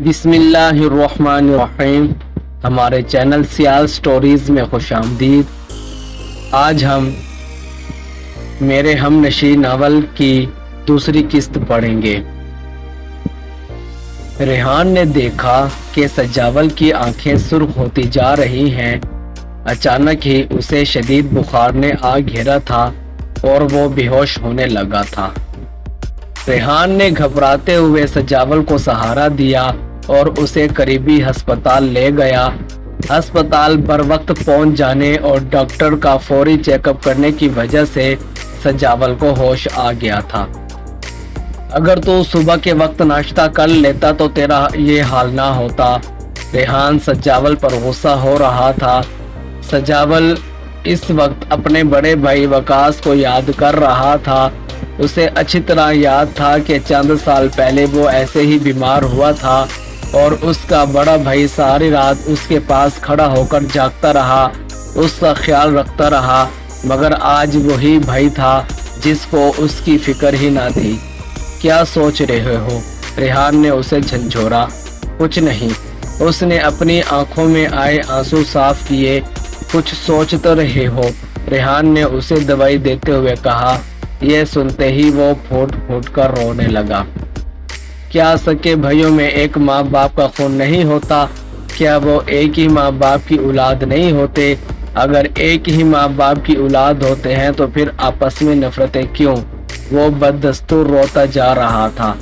بسم اللہ الرحمن الرحیم۔ ہمارے چینل سیال سٹوریز میں خوش آمدید۔ آج ہم میرے ہم نشیں ناول کی دوسری قسط پڑھیں گے۔ ریحان نے دیکھا کہ سجاول کی آنکھیں سرخ ہوتی جا رہی ہیں۔ اچانک ہی اسے شدید بخار نے آ گھیرا تھا اور وہ بے ہوش ہونے لگا تھا۔ ریحان نے گھبراتے ہوئے سجاول کو سہارا دیا اور اسے قریبی ہسپتال لے گیا۔ ہسپتال بر وقت پہنچ جانے اور ڈاکٹر کا فوری چیک اپ کرنے کی وجہ سے سجاول کو ہوش آ گیا تھا۔ اگر تو صبح کے وقت ناشتہ کر لیتا تو تیرا یہ حال نہ ہوتا۔ ریحان سجاول پر غصہ ہو رہا تھا۔ سجاول اس وقت اپنے بڑے بھائی وقاص کو یاد کر رہا تھا۔ اسے اچھی طرح یاد تھا کہ چند سال پہلے وہ ایسے ہی بیمار ہوا تھا اور اس کا بڑا بھائی ساری رات اس کے پاس کھڑا ہو کر جاگتا رہا، اس کا خیال رکھتا رہا، مگر آج وہی بھائی تھا جس کو اس کی فکر ہی نہ تھی۔ کیا سوچ رہے ہو؟ ریحان نے اسے جھنجھوڑا۔ کچھ نہیں، اس نے اپنی آنکھوں میں آئے آنسو صاف کیے۔ کچھ سوچ تو رہے ہو؟ ریحان نے اسے دوائی دیتے ہوئے کہا۔ یہ سنتے ہی وہ پھوٹ پھوٹ کر رونے لگا۔ کیا سکے بھائیوں میں ایک ماں باپ کا خون نہیں ہوتا؟ کیا وہ ایک ہی ماں باپ کی اولاد نہیں ہوتے؟ اگر ایک ہی ماں باپ کی اولاد ہوتے ہیں تو پھر آپس میں نفرتیں کیوں؟ وہ بددستور روتا جا رہا تھا۔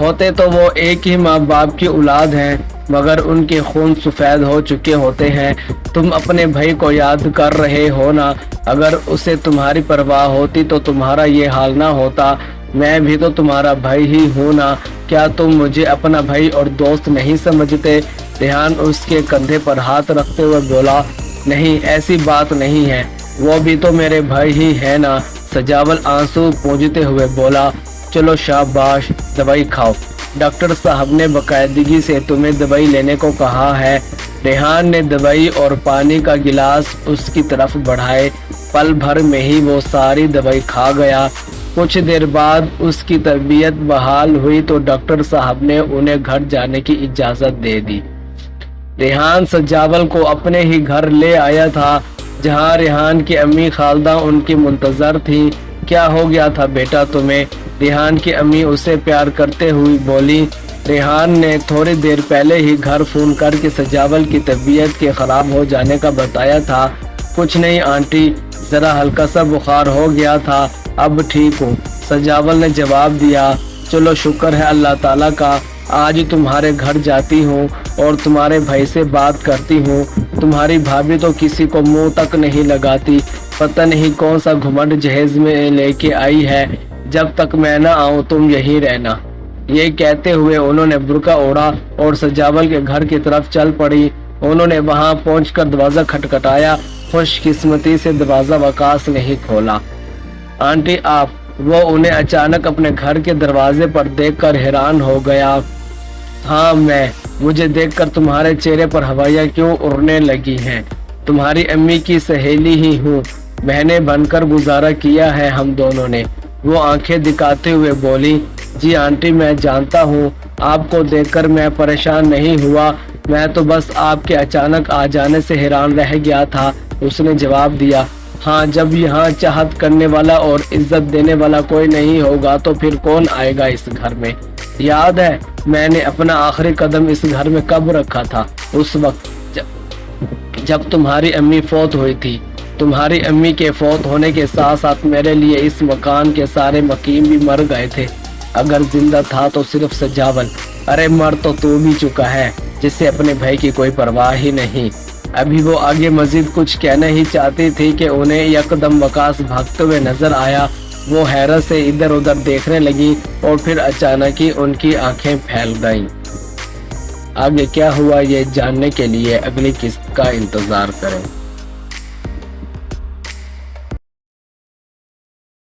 ہوتے تو وہ ایک ہی ماں باپ کی اولاد ہیں، مگر ان کے خون سفید ہو چکے ہوتے ہیں۔ تم اپنے بھائی کو یاد کر رہے ہو نا؟ اگر اسے تمہاری پرواہ ہوتی تو تمہارا یہ حال نہ ہوتا۔ میں بھی تو تمہارا بھائی ہی ہوں نا؟ کیا تم مجھے اپنا بھائی اور دوست نہیں سمجھتے؟ ریحان اس کے کندھے پر ہاتھ رکھتے ہوئے بولا۔ نہیں، ایسی بات نہیں ہے، وہ بھی تو میرے بھائی ہی ہے نا۔ سجاول آنسو پونجتے ہوئے بولا۔ چلو شاباش، دوائی کھاؤ، ڈاکٹر صاحب نے باقاعدگی سے تمہیں دوائی لینے کو کہا ہے۔ ریحان نے دوائی اور پانی کا گلاس اس کی طرف بڑھائے۔ پل بھر میں ہی وہ ساری دوائی کھا گیا۔ کچھ دیر بعد اس کی طبیعت بحال ہوئی تو ڈاکٹر صاحب نے انہیں گھر جانے کی اجازت دے دی۔ ریحان سجاول کو اپنے ہی گھر لے آیا تھا، جہاں ریحان کی امی خالدہ ان کی منتظر تھی۔ کیا ہو گیا تھا بیٹا تمہیں؟ ریحان کی امی اسے پیار کرتے ہوئی بولی۔ ریحان نے تھوڑی دیر پہلے ہی گھر فون کر کے سجاول کی طبیعت کے خراب ہو جانے کا بتایا تھا۔ کچھ نہیں آنٹی، ذرا ہلکا سا بخار ہو گیا تھا، اب ٹھیک ہوں، سجاول نے جواب دیا۔ چلو شکر ہے اللہ تعالیٰ کا، آج تمہارے گھر جاتی ہوں اور تمہارے بھائی سے بات کرتی ہوں۔ تمہاری بھابھی تو کسی کو منہ تک نہیں لگاتی، پتہ نہیں کون سا گھمنڈ جہیز میں لے کے آئی ہے۔ جب تک میں نہ آؤں تم یہیں رہنا۔ یہ کہتے ہوئے انہوں نے برقع اوڑھا اور سجاول کے گھر کی طرف چل پڑی۔ انہوں نے وہاں پہنچ کر دروازہ کھٹکھٹایا۔ خوش قسمتی سے دروازہ وقاص نے ہی کھولا۔ آنٹی آپ؟ وہ انہیں اچانک اپنے گھر کے دروازے پر دیکھ کر حیران ہو گیا۔ ہاں میں، مجھے دیکھ کر تمہارے چہرے پر ہوائیاں کیوں اڑنے لگی ہیں؟ تمہاری امی کی سہیلی ہی ہوں، بہنیں بن کر گزارا کیا ہے ہم دونوں نے۔ وہ آنکھیں دکھاتے ہوئے بولی۔ جی آنٹی میں جانتا ہوں، آپ کو دیکھ کر میں پریشان نہیں ہوا، میں تو بس آپ کے اچانک آ جانے سے حیران رہ گیا تھا، اس نے جواب دیا۔ ہاں، جب یہاں چاہت کرنے والا اور عزت دینے والا کوئی نہیں ہوگا تو پھر کون آئے گا اس گھر میں؟ یاد ہے میں نے اپنا آخری قدم اس گھر میں کب رکھا تھا؟ اس وقت جب تمہاری امی فوت ہوئی تھی۔ تمہاری امی کے فوت ہونے کے ساتھ ساتھ میرے لیے اس مکان کے سارے مقیم بھی مر گئے تھے۔ اگر زندہ تھا تو صرف سجاول، ارے مر تو بھی چکا ہے، جس سے اپنے بھائی کی کوئی پرواہ ہی نہیں۔ ابھی وہ آگے مزید کچھ کہنا ہی چاہتی تھی کہ انہیں یکدم وقاص بھاگتے ہوئے نظر آیا۔ وہ حیرت سے ادھر ادھر دیکھنے لگی اور پھر اچانک ہی ان کی آنکھیں پھیل گئیں۔ آگے کیا ہوا یہ جاننے کے لیے اگلی قسط کا انتظار کریں۔